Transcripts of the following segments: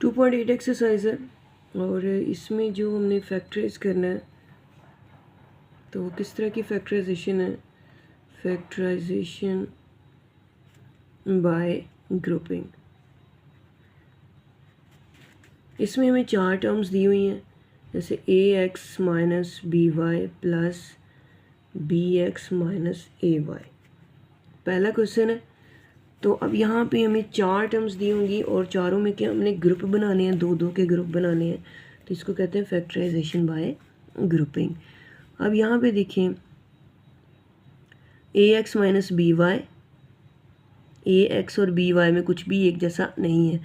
2.8 exercise है और इसमें जो हमने फैक्टराइज करना है तो वो किस तरह की फैक्टराइजेशन है, फैक्टराइजेशन बाय ग्रुपिंग। इसमें हमें 4 टर्म्स दी हुई हैं, जैसे ax minus B Y plus B X minus A Y पहला क्वेश्चन है। तो अब यहाँ पे हमें 4 टर्म्स दी होंगी और चारों में क्या हमने ग्रुप बनाने हैं, 2 2 के ग्रुप बनाने हैं, तो इसको कहते हैं फैक्टराइजेशन बाय ग्रुपिंग। अब यहाँ पे देखें ए एक्स माइनस बी वाई, ए एक्स और बी वाई में कुछ भी एक जैसा नहीं है।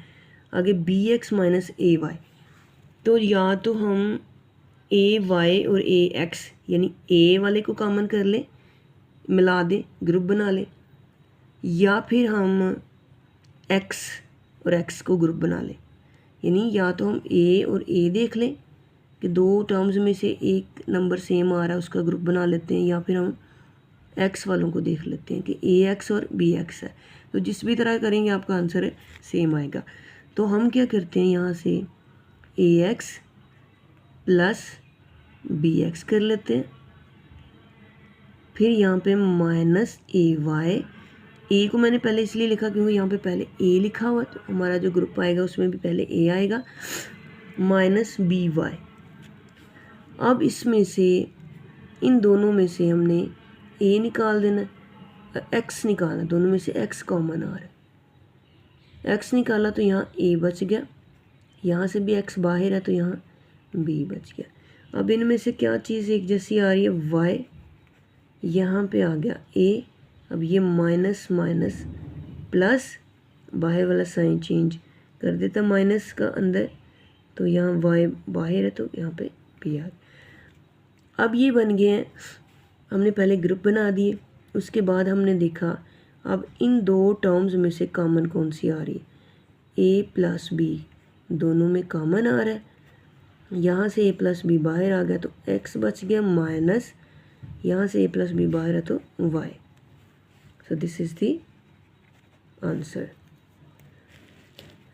आगे B X minus A Y, तो या तो हम ए वाई और ए एक्स यानी ए वाले को कॉमन कर लें, मिला दें, ग्रुप बना लें, या फिर हम x और x को ग्रुप बना लें। यानी या तो हम a और a देख लें कि 2 टर्म्स में से एक नंबर सेम आ रहा है, उसका ग्रुप बना लेते हैं, या फिर हम x वालों को देख लेते हैं कि ax और bx है। तो जिस भी तरह करेंगे आपका आंसर सेम आएगा। तो हम क्या करते हैं, यहाँ से ax प्लस bx कर लेते हैं, फिर यहाँ पे माइनस ay, ए को मैंने पहले इसलिए लिखा क्योंकि यहाँ पे पहले ए लिखा हुआ है, तो हमारा जो ग्रुप आएगा उसमें भी पहले ए आएगा, माइनस बी वाई। अब इसमें से इन दोनों में से हमने ए निकाल देना, एक्स निकालना, दोनों में से एक्स कॉमन आ रहा है, एक्स निकाला तो यहाँ ए बच गया, यहाँ से भी एक्स बाहर है तो यहाँ बी बच गया। अब इनमें से क्या चीज़ एक जैसी आ रही है, वाई, यहाँ पे आ गया ए। अब ये माइनस माइनस प्लस, बाहर वाला साइन चेंज कर देता माइनस का अंदर, तो यहाँ वाई बाहर है तो यहाँ पे पी आ गया। अब ये बन गए हैं, हमने पहले ग्रुप बना दिए, उसके बाद हमने देखा अब इन 2 टर्म्स में से कॉमन कौन सी आ रही है, ए प्लस बी दोनों में कॉमन आ रहा है, यहाँ से ए प्लस बी बाहर आ गया तो एक्स बच गया, माइनस यहाँ से ए प्लस बी बाहर है तो Y. So this is the answer.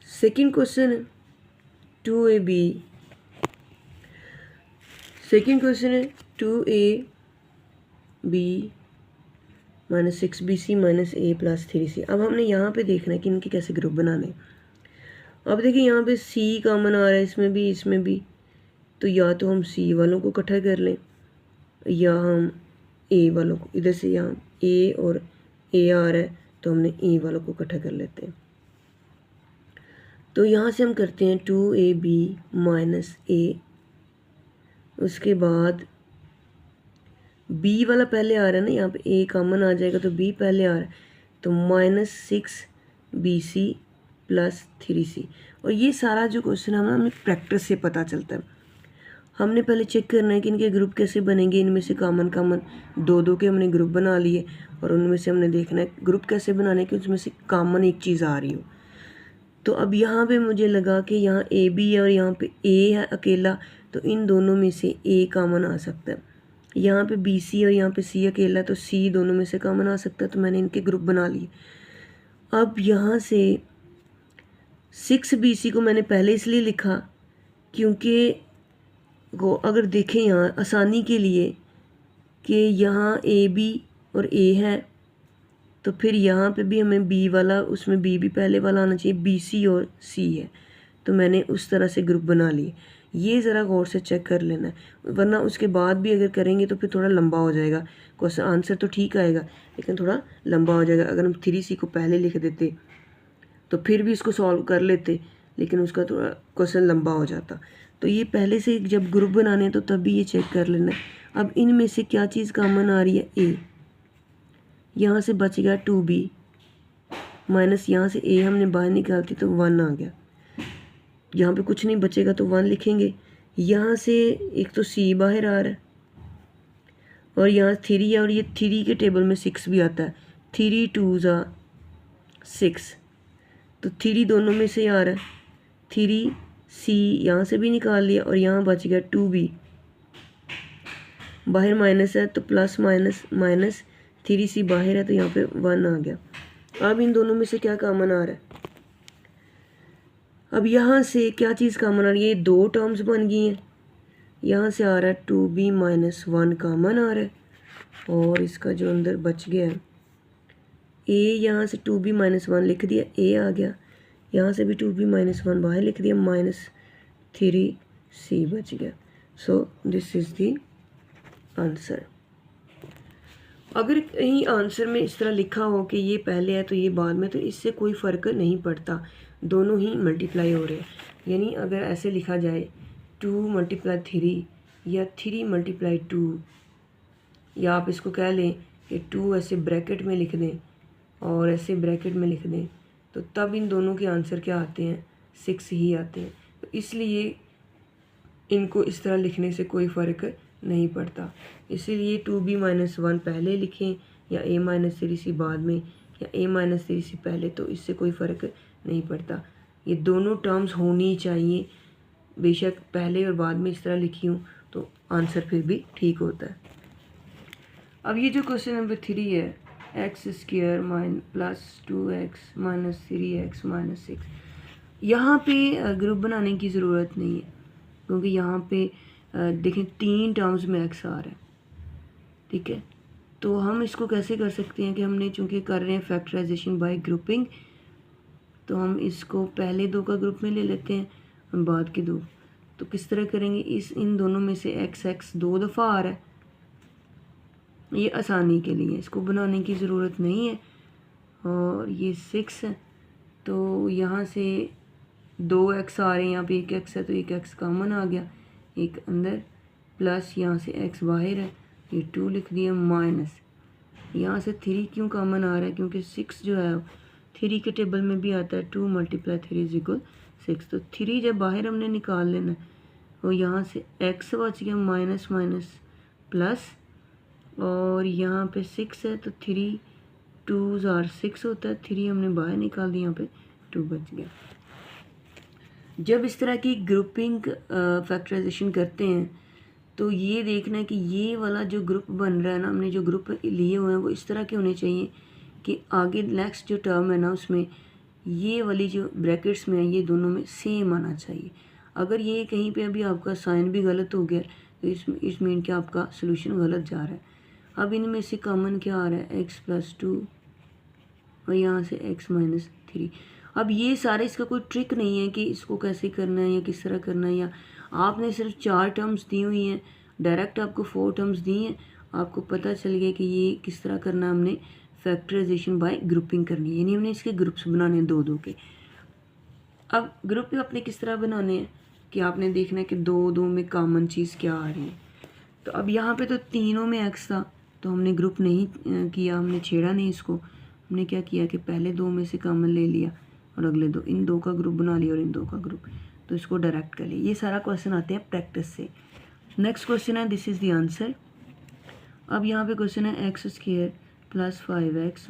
Second question, 2ab. Second question है 2ab minus 6bc minus a plus 3c। अब हमने यहाँ पे देखना है कि इनके कैसे ग्रुप बनाने हैं। अब देखिए यहाँ पे c कॉमन आ रहा है, इसमें भी, तो या तो हम c वालों को इकट्ठा कर लें या हम a वालों को, इधर से यहाँ a और ए आ रहा है तो हमने ए वालों को इकट्ठा कर लेते हैं। तो यहाँ से हम करते हैं 2ab माइनस ए, उसके बाद b वाला पहले आ रहा है ना, यहाँ पे a कॉमन आ जाएगा तो b पहले आ रहा है, तो माइनस 6bc प्लस 3c। और ये सारा जो क्वेश्चन है हमें प्रैक्टिस से पता चलता है। हमने पहले चेक करना है कि इनके ग्रुप कैसे बनेंगे, इनमें से कॉमन 2 के हमने ग्रुप बना लिए और उनमें से हमने देखना है ग्रुप कैसे बनाने कि उसमें से कॉमन एक चीज़ आ रही हो। तो अब यहाँ पे मुझे लगा कि यहाँ ए बी है और यहाँ पे ए है अकेला, तो इन दोनों में से ए कॉमन आ सकता है। यहाँ पे बी सी और यहाँ पे सी अकेला है तो सी दोनों में से कॉमन आ सकता है, तो मैंने इनके ग्रुप बना लिए। अब यहाँ से 6bc को मैंने पहले इसलिए लिखा क्योंकि को अगर देखें यहाँ आसानी के लिए कि यहाँ ए बी और ए है, तो फिर यहाँ पे भी हमें बी वाला, उसमें बी भी पहले वाला आना चाहिए, बी सी और सी है, तो मैंने उस तरह से ग्रुप बना लिए। ये ज़रा गौर से चेक कर लेना है, वरना उसके बाद भी अगर करेंगे तो फिर थोड़ा लंबा हो जाएगा क्वेश्चन। आंसर तो ठीक आएगा लेकिन थोड़ा लंबा हो जाएगा। अगर हम 3c को पहले लिख देते तो फिर भी इसको सॉल्व कर लेते, लेकिन उसका थोड़ा क्वेश्चन लंबा हो जाता। तो ये पहले से जब ग्रुप बनाने हैं तो तब भी ये चेक कर लेना है। अब इनमें से क्या चीज़ कॉमन आ रही है, ए, यहाँ से बच गया 2b माइनस यहाँ से ए हमने बाहर निकालती तो 1 आ गया, यहाँ पे कुछ नहीं बचेगा तो 1 लिखेंगे। यहाँ से एक तो c बाहर आ रहा है और यहाँ 3 है और ये 3 के टेबल में 6 भी आता है, 3 2 6, तो 3 दोनों में से आ रहा है, 3c यहाँ से भी निकाल लिया और यहाँ बच गया 2b, बाहर माइनस है तो प्लस माइनस माइनस, 3c बाहर है तो यहाँ पे 1 आ गया। अब इन दोनों में से क्या कॉमन आ रहा है, अब यहाँ से क्या चीज़ कॉमन आ रही है, ये दो टर्म्स बन गई हैं, यहाँ से आ रहा है 2b-1 कॉमन आ रहा है और इसका जो अंदर बच गया है a, यहाँ से 2b-1 लिख दिया, a आ गया, यहाँ से भी 2b-1 बाहर लिख दिया, -3c बच गया। सो दिस इज़ दी आंसर। अगर कहीं आंसर में इस तरह लिखा हो कि ये पहले है तो ये बाद में, तो इससे कोई फ़र्क नहीं पड़ता, दोनों ही मल्टीप्लाई हो रहे हैं। यानी अगर ऐसे लिखा जाए 2 × 3 या 3 × 2, या आप इसको कह लें कि 2 ऐसे ब्रैकेट में लिख दें और ऐसे ब्रैकेट में लिख दें, तो तब इन दोनों के आंसर क्या आते हैं, 6 ही आते हैं। तो इसलिए इनको इस तरह लिखने से कोई फ़र्क नहीं पड़ता। इसीलिए 2b-1 पहले लिखें या a-3c बाद में या a-3c पहले, तो इससे कोई फ़र्क नहीं पड़ता। ये दोनों टर्म्स होनी चाहिए, बेशक पहले और बाद में इस तरह लिखी हूँ तो आंसर फिर भी ठीक होता है। अब ये जो क्वेश्चन नंबर 3 है, x² + 2x - 3x - 6, यहाँ पे ग्रुप बनाने की ज़रूरत नहीं है, क्योंकि यहाँ पे देखें 3 टर्म्स में x आ रहा है, ठीक है। तो हम इसको कैसे कर सकते हैं कि हमने चूँकि कर रहे हैं फैक्टराइजेशन बाय ग्रुपिंग, तो हम इसको पहले दो का ग्रुप में ले लेते हैं, हम बाद के दो। तो किस तरह करेंगे, इन दोनों में से x 2 दफ़ा आ रहा है, ये आसानी के लिए, इसको बनाने की ज़रूरत नहीं है। और ये 6 है, तो यहाँ से 2x आ रहे हैं, यहाँ पे 1x है तो 1x कॉमन आ गया, एक अंदर, प्लस यहाँ से x बाहर है, ये 2 लिख दिया, माइनस यहाँ से 3 क्यों कॉमन आ रहा है, क्योंकि 6 जो है 3 के टेबल में भी आता है, 2 × 3 = 6, तो 3 जब बाहर हमने निकाल लेना है, और यहाँ से x बच गया, माइनस माइनस प्लस, और यहाँ पे 6 है तो 3 2s are 6 होता है, 3 हमने बाहर निकाल दिया, यहाँ पे 2 बच गया। जब इस तरह की ग्रुपिंग फैक्टराइजेशन करते हैं तो ये देखना है कि ये वाला जो ग्रुप बन रहा है ना, हमने जो ग्रुप लिए हुए हैं वो इस तरह के होने चाहिए कि आगे नेक्स्ट जो टर्म है ना उसमें ये वाली जो ब्रैकेट्स में है ये दोनों में सेम आना चाहिए। अगर ये कहीं पे अभी आपका साइन भी गलत हो गया तो इस मीन कि आपका सोल्यूशन गलत जा रहा है। अब इनमें से कॉमन क्या आ रहा है, x + 2 और यहाँ से x - 3। अब ये सारे, इसका कोई ट्रिक नहीं है कि इसको कैसे करना है या किस तरह करना है, या आपने सिर्फ 4 टर्म्स दी हुई हैं, डायरेक्ट आपको 4 टर्म्स दी हैं, आपको पता चल गया कि ये किस तरह करना है, हमने फैक्टराइजेशन बाय ग्रुपिंग करनी है, यानी हमने इसके ग्रुप्स बनाने हैं 2-2 के। अब ग्रुप आपने किस तरह बनाने हैं कि आपने देखना है कि 2-2 में कॉमन चीज़ क्या आ रही है। तो अब यहाँ पे तो तीनों में x था, तो हमने ग्रुप नहीं किया, हमने छेड़ा नहीं इसको, हमने क्या किया कि पहले 2 में से कॉमन ले लिया और अगले 2, इन 2 का ग्रुप बना लिया और इन 2 का ग्रुप, तो इसको डायरेक्ट कर लिया। ये सारा क्वेश्चन आते हैं प्रैक्टिस से। नेक्स्ट क्वेश्चन है, दिस इज़ द आंसर। अब यहाँ पे क्वेश्चन है x² + 5x -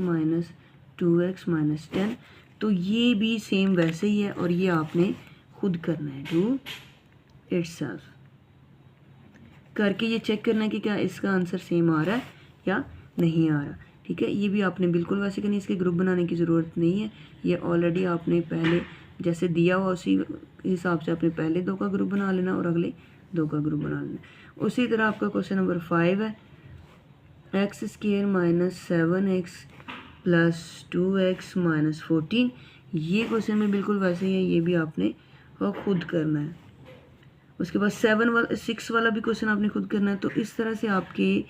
2x - 10, तो ये भी सेम वैसे ही है और ये आपने खुद करना है, डू इटसेल्फ करके ये चेक करना है कि क्या इसका आंसर सेम आ रहा है या नहीं आ रहा, ठीक है। ये भी आपने बिल्कुल वैसे करनी, इसके ग्रुप बनाने की ज़रूरत नहीं है, ये ऑलरेडी आपने पहले जैसे दिया हुआ उसी हिसाब से आपने पहले 2 का ग्रुप बना लेना और अगले 2 का ग्रुप बना लेना। उसी तरह आपका क्वेश्चन नंबर 5 है, x² - 7x + 2x - 14, ये क्वेश्चन में बिल्कुल वैसे ही है, ये भी आपने खुद करना है। उसके बाद 6 वाला भी क्वेश्चन आपने खुद करना है। तो इस तरह से आपके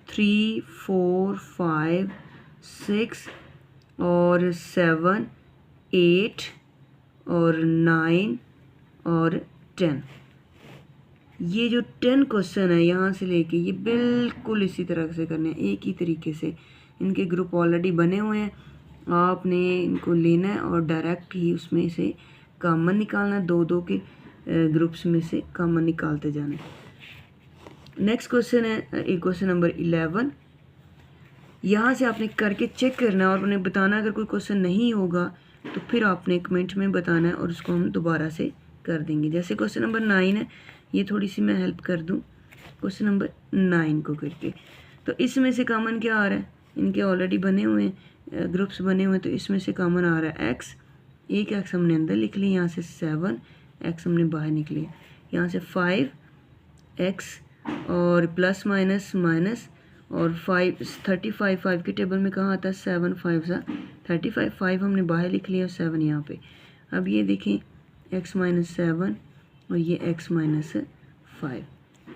3, 4, 5, 6 और 7, 8 और 9 और 10, ये जो 10 क्वेश्चन है यहाँ से लेके ये बिल्कुल इसी तरह से करने हैं, एक ही तरीके से। इनके ग्रुप ऑलरेडी बने हुए हैं, आपने इनको लेना है और डायरेक्ट ही उसमें से कॉमन निकालना है, 2-2 के ग्रुप्स में से कॉमन निकालते जाने। नेक्स्ट क्वेश्चन है एक क्वेश्चन नंबर 11। यहाँ से आपने करके चेक करना है और उन्हें बताना, अगर कोई क्वेश्चन नहीं होगा तो फिर आपने कमेंट में बताना है और उसको हम दोबारा से कर देंगे। जैसे क्वेश्चन नंबर 9 है, ये थोड़ी सी मैं हेल्प कर दूँ क्वेश्चन नंबर 9 को करके। तो इसमें से कॉमन क्या आ रहा है, इनके ऑलरेडी बने हुए हैं ग्रुप्स बने हुए हैं, तो इसमें से कॉमन आ रहा है x एक एक्स हमने अंदर लिख लिया, यहाँ से 7 एक्स हमने बाहर निकली, यहाँ से 5 एक्स और प्लस माइनस माइनस और 35 5 के टेबल में कहाँ आता है 7 5 सा 35 5 हमने बाहर लिख लिया और 7 यहाँ पे। अब ये देखें x माइनस 7 और ये x minus 5,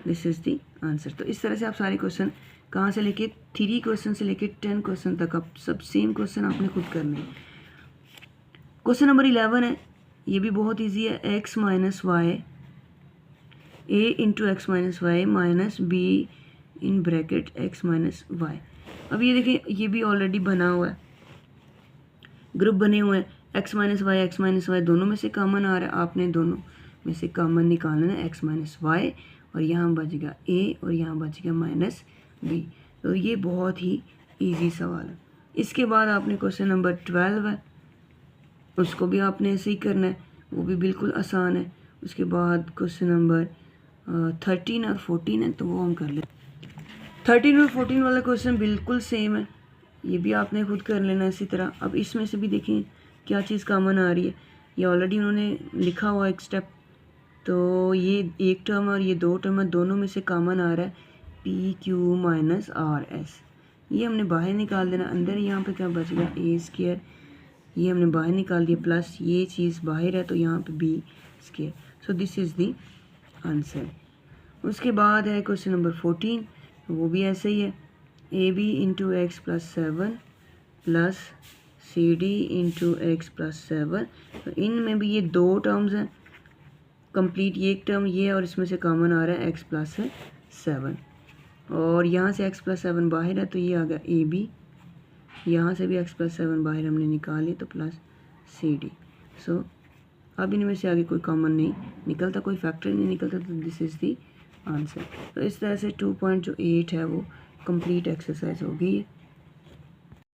this is the answer. तो इस तरह से आप सारे क्वेश्चन कहाँ से लेके 3 क्वेश्चन से लेके 10 क्वेश्चन तक आप सब सेम क्वेश्चन आपने खुद करने हैं। क्वेश्चन नंबर 11 है, ये भी बहुत ईजी है। x minus Y a into X minus Y minus B in bracket x minus Y. अब ये देखें ये भी ऑलरेडी बना हुआ है, ग्रुप बने हुए हैं, x माइनस वाई दोनों में से कॉमन आ रहा है, आपने दोनों में से कॉमन निकालना है x माइनस वाई और यहाँ बचेगा a और यहाँ बचेगा माइनस b। तो ये बहुत ही इजी सवाल है। इसके बाद आपने क्वेश्चन नंबर 12 है, उसको भी आपने ऐसे ही करना है, वो भी बिल्कुल आसान है। उसके बाद क्वेश्चन नंबर 13 और 14 है, तो वो हम कर लें। 13 और 14 वाला क्वेश्चन बिल्कुल सेम है, ये भी आपने खुद कर लेना इसी तरह। अब इसमें से भी देखें क्या चीज़ कॉमन आ रही है, ये ऑलरेडी उन्होंने लिखा हुआ एक स्टेप, तो ये एक टर्म और ये दो टर्म है, दोनों में से कॉमन आ रहा है P Q minus R S, ये हमने बाहर निकाल देना। अंदर यहाँ पे क्या बच गया ए स्क्वायर, ये हमने बाहर निकाल दिया, प्लस ये चीज़ बाहर है तो यहाँ पे B square. So this is the answer. उसके बाद है क्वेश्चन नंबर 14, वो भी ऐसे ही है, A B into X plus 7 plus C D into X plus 7। तो इनमें भी ये दो टर्म्स हैं कंप्लीट, ये एक टर्म ये और इसमें से कॉमन आ रहा है एक्स प्लस 7 और यहाँ से एक्स प्लस 7 बाहर है तो ये आ गया ए बी, यहाँ से भी एक्स प्लस 7 बाहर हमने निकाली तो प्लस सी डी। सो अब इनमें से आगे कोई कॉमन नहीं निकलता, कोई फैक्टर नहीं निकलता, तो दिस इज़ दी आंसर। तो इस तरह से 2.8 है वो कंप्लीट एक्सरसाइज हो गई है।